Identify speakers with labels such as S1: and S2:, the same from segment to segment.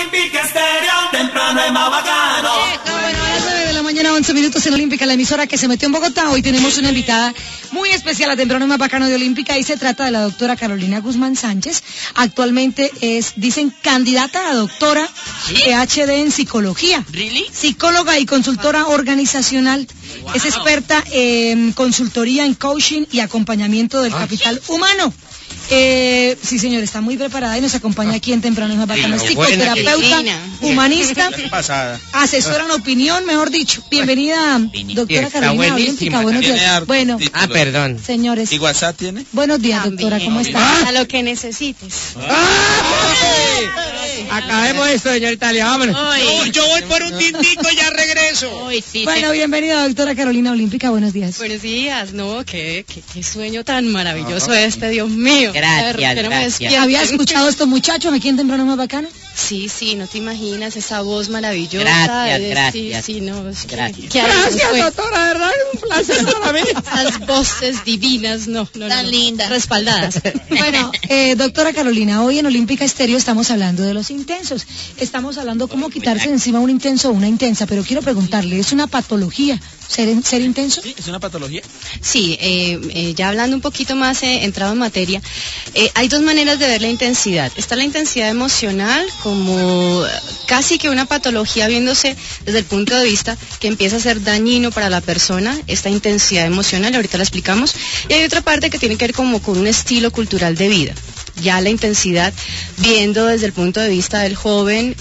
S1: Olímpica Estéreo, temprano es más bacano.
S2: Bueno, a las 9 de la mañana, 11 minutos en Olímpica, la emisora que se metió en Bogotá. Hoy tenemos una invitada muy especial a temprano es más bacano de Olímpica y se trata de la doctora Carolina Guzmán Sánchez. Actualmente es, dicen, candidata a doctora PhD en psicología.
S3: ¿Really?
S2: Psicóloga y consultora organizacional. Wow. Es experta en consultoría, en coaching y acompañamiento del capital humano. Sí, señor, está muy preparada y nos acompaña aquí en Temprano es más bacano. Es psicoterapeuta, humanista, asesora en opinión, mejor dicho. Bienvenida, doctora Carolina Olímpica. Buenos días. Bueno,
S3: perdón.
S2: Señores.
S4: ¿Y WhatsApp tiene?
S2: Buenos días, doctora, ¿cómo está?
S5: A lo que necesites.
S3: Acabemos esto, señor Italia, vámonos.
S4: Yo voy por un tintico y ya regreso.
S2: Bueno, bienvenida, doctora Carolina Olímpica, buenos días.
S5: Buenos días, no, qué sueño tan maravilloso este, Dios mío.
S3: Gracias.
S2: ¿Había escuchado a estos muchachos aquí en Temprano es más bacano?
S5: Sí, no te imaginas esa voz maravillosa.
S3: Gracias.
S5: Sí, no,
S3: gracias.
S2: Gracias, doctora, de verdad, es un placer para mí.
S5: Esas voces divinas, no.
S2: Tan lindas.
S5: Respaldadas.
S2: Bueno, doctora Carolina, hoy en Olímpica Estéreo estamos hablando de los intensos. Estamos hablando cómo quitarse de encima un intenso o una intensa, pero quiero preguntarle, ¿es una patología ser intenso?
S4: Sí, es una patología.
S5: Sí, ya hablando un poquito más, entrado en materia, hay dos maneras de ver la intensidad. Está la intensidad emocional como casi que una patología viéndose desde el punto de vista que empieza a ser dañino para la persona, esta intensidad emocional, ahorita la explicamos. Y hay otra parte que tiene que ver como con un estilo cultural de vida. Ya la intensidad, viendo desde el punto de vista del joven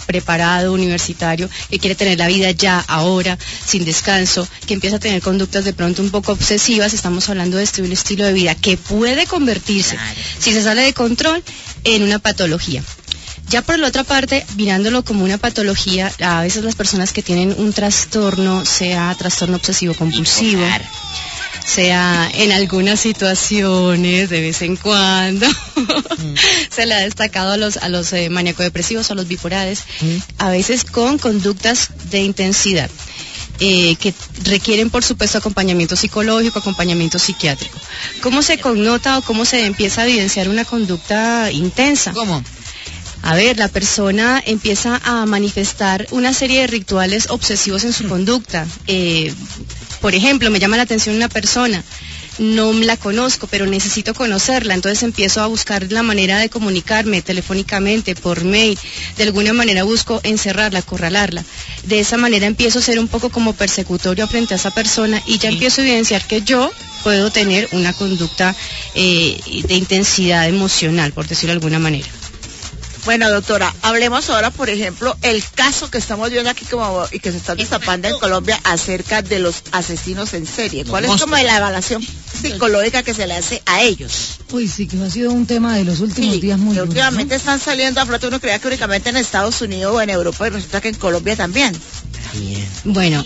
S5: preparado, universitario, que quiere tener la vida ya, ahora, sin descanso, que empieza a tener conductas de pronto un poco obsesivas. Estamos hablando de un estilo de vida que puede convertirse, si se sale de control, en una patología. Ya por la otra parte, mirándolo como una patología, a veces las personas que tienen un trastorno, sea trastorno obsesivo compulsivo, sea en algunas situaciones de vez en cuando se le ha destacado a los maníaco-depresivos, a los bipolares, a veces con conductas de intensidad. Que requieren, por supuesto, acompañamiento psicológico, acompañamiento psiquiátrico. ¿Cómo se connota o cómo se empieza a evidenciar una conducta intensa?
S3: ¿Cómo?
S5: A ver, la persona empieza a manifestar una serie de rituales obsesivos en su conducta. Por ejemplo, me llama la atención una persona, no la conozco, pero necesito conocerla, entonces empiezo a buscar la manera de comunicarme telefónicamente, por mail, de alguna manera busco encerrarla, acorralarla. De esa manera empiezo a ser un poco como persecutorio frente a esa persona y ya empiezo a evidenciar que yo puedo tener una conducta de intensidad emocional, por decirlo de alguna manera.
S6: Bueno, doctora, hablemos ahora, por ejemplo, el caso que estamos viendo aquí y que se está destapando en Colombia acerca de los asesinos en serie. ¿Cuál es como la evaluación psicológica que se le hace a ellos?
S2: Uy, sí, que ha sido un tema de los últimos días muy duros,
S6: últimamente, ¿no? Están saliendo a flote, uno creía que únicamente en Estados Unidos o en Europa, y resulta que en Colombia también.
S5: Bueno,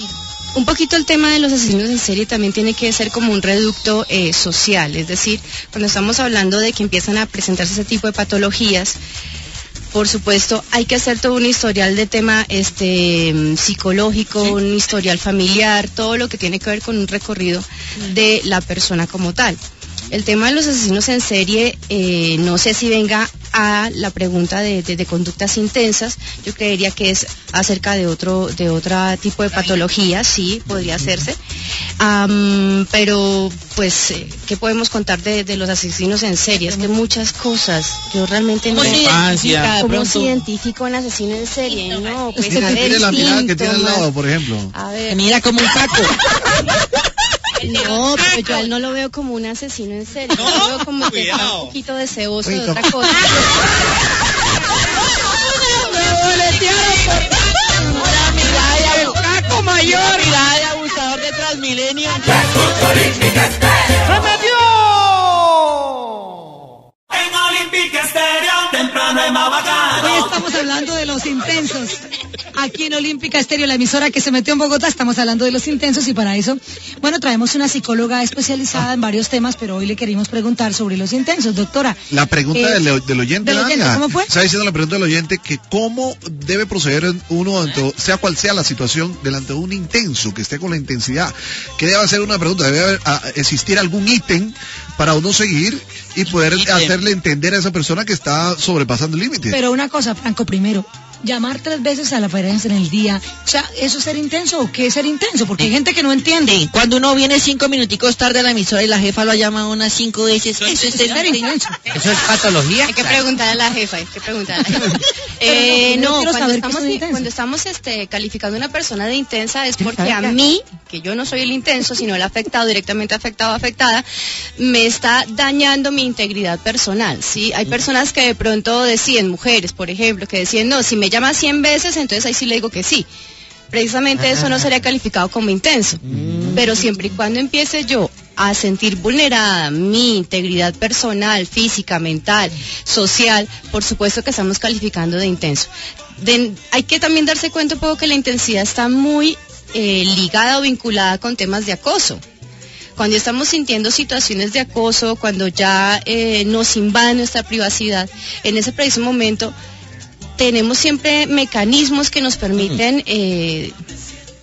S5: un poquito el tema de los asesinos en serie también tiene que ser como un reducto social, es decir, cuando estamos hablando de que empiezan a presentarse ese tipo de patologías, por supuesto, hay que hacer todo un historial de tema psicológico, un historial familiar, todo lo que tiene que ver con un recorrido de la persona como tal. El tema de los asesinos en serie, no sé si venga a la pregunta de conductas intensas, yo creería que es acerca de otro tipo de patología, sí, podría hacerse. Pero, pues, ¿qué podemos contar de los asesinos en serie? Es que muchas cosas, yo realmente no sé cómo se identifica un asesino en serie, no, pues a ver,
S7: tiene la mirada que tiene al lado, por ejemplo.
S5: A ver.
S3: Mira como un taco.
S5: No, pero yo a él no lo veo como un asesino en serie, no, lo veo como que está un poquito deseoso de otra cosa.
S3: Me boletearon por una mirada de taco mayor, mirada de abusador de Transmilenio.
S1: ¡Se metió! En Olímpica Estéreo, temprano es más bacano.
S2: Hoy estamos hablando de los intensos. Aquí en Olímpica Estéreo, la emisora que se metió en Bogotá, estamos hablando de los intensos y para eso, bueno, traemos una psicóloga especializada en varios temas, pero hoy le queríamos preguntar sobre los intensos. Doctora.
S7: La pregunta del oyente,
S2: ¿cómo fue?
S7: Está diciendo la pregunta del oyente que cómo debe proceder uno, sea cual sea la situación, delante de un intenso, que esté con la intensidad. ¿Qué debe hacer una pregunta? ¿Debe existir algún ítem para uno seguir y poder hacerle entender a esa persona que está sobrepasando el límite?
S2: Pero una cosa, Franco, primero, llamar 3 veces a la pareja en el día, o sea, ¿eso es ser intenso o qué es ser intenso? Porque hay gente que no entiende.
S3: Sí, cuando uno viene 5 minuticos tarde a la emisora y la jefa lo llama unas 5 veces, eso es ser intenso.
S8: ¿Eso es patología?
S5: Hay que preguntar a la jefa, hay que preguntar a la jefa.
S2: No, quiero saber
S5: Cuando estamos calificando a una persona de intensa es porque a mí, que yo no soy el intenso, sino el afectado, directamente afectado o afectada, me está dañando mi integridad personal, ¿sí? Hay personas que de pronto deciden, mujeres, por ejemplo, que deciden, no, si me llama 100 veces, entonces ahí sí le digo que sí. Precisamente eso no sería calificado como intenso. Pero siempre y cuando empiece yo a sentir vulnerada mi integridad personal, física, mental, social, por supuesto que estamos calificando de intenso. Hay que también darse cuenta un poco que la intensidad está muy ligada o vinculada con temas de acoso. Cuando estamos sintiendo situaciones de acoso, cuando ya nos invaden nuestra privacidad, en ese preciso momento tenemos siempre mecanismos que nos permiten,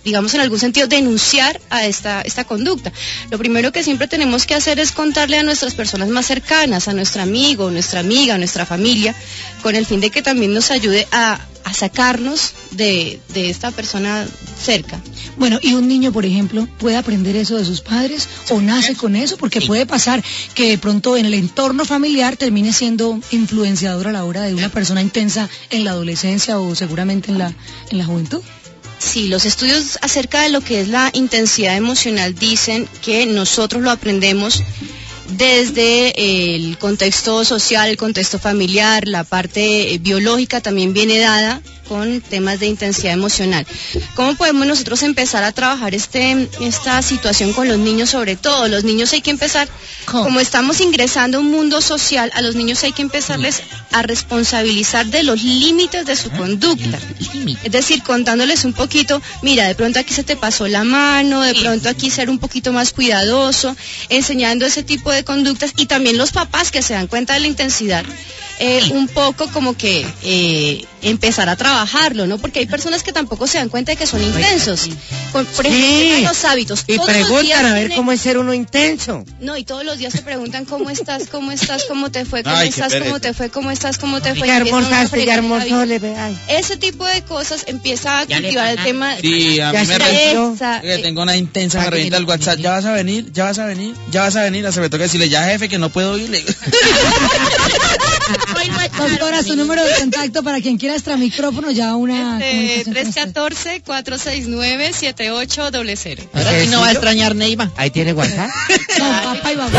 S5: digamos en algún sentido, denunciar a esta conducta. Lo primero que siempre tenemos que hacer es contarle a nuestras personas más cercanas, a nuestro amigo, nuestra amiga, nuestra familia, con el fin de que también nos ayude a sacarnos de esta persona cerca.
S2: Bueno, y un niño, por ejemplo, puede aprender eso de sus padres o nace con eso, porque puede pasar que de pronto en el entorno familiar termine siendo influenciador a la hora de una persona intensa en la adolescencia o seguramente en la juventud.
S5: Sí, los estudios acerca de lo que es la intensidad emocional dicen que nosotros lo aprendemos desde el contexto social, el contexto familiar, la parte biológica también viene dada con temas de intensidad emocional. ¿Cómo podemos nosotros empezar a trabajar esta situación con los niños? Sobre todo, los niños hay que empezar, como estamos ingresando a un mundo social, a los niños hay que empezarles a responsabilizar de los límites de su conducta. Es decir, contándoles un poquito, mira, de pronto aquí se te pasó la mano, de pronto aquí ser un poquito más cuidadoso, enseñando ese tipo de conductas, y también los papás que se dan cuenta de la intensidad, un poco como que empezar a trabajarlo, ¿no? Porque hay personas que tampoco se dan cuenta de que son intensos. Por ejemplo, los hábitos.
S8: Y preguntan a ver cómo es ser uno intenso.
S5: No, y todos los días te preguntan cómo estás, cómo te fue, cómo estás, cómo te fue, cómo estás, cómo te fue.
S8: Qué hermosaste, qué hermoso le ve.
S5: Ese tipo de cosas empieza a cultivar el tema.
S4: Sí, a mí me
S5: revienta.
S4: que tengo una intensa, me revienta el WhatsApp. Ya vas a venir. Hasta me toca decirle, ya jefe, que no puedo irle.
S2: Doctora, su número de contacto para quien quiera extra micrófono, ya una
S5: 314-469-7800.
S3: Ahora sí no va a extrañar Neiva.
S8: Ahí tiene WhatsApp.
S2: No, papá y mamá.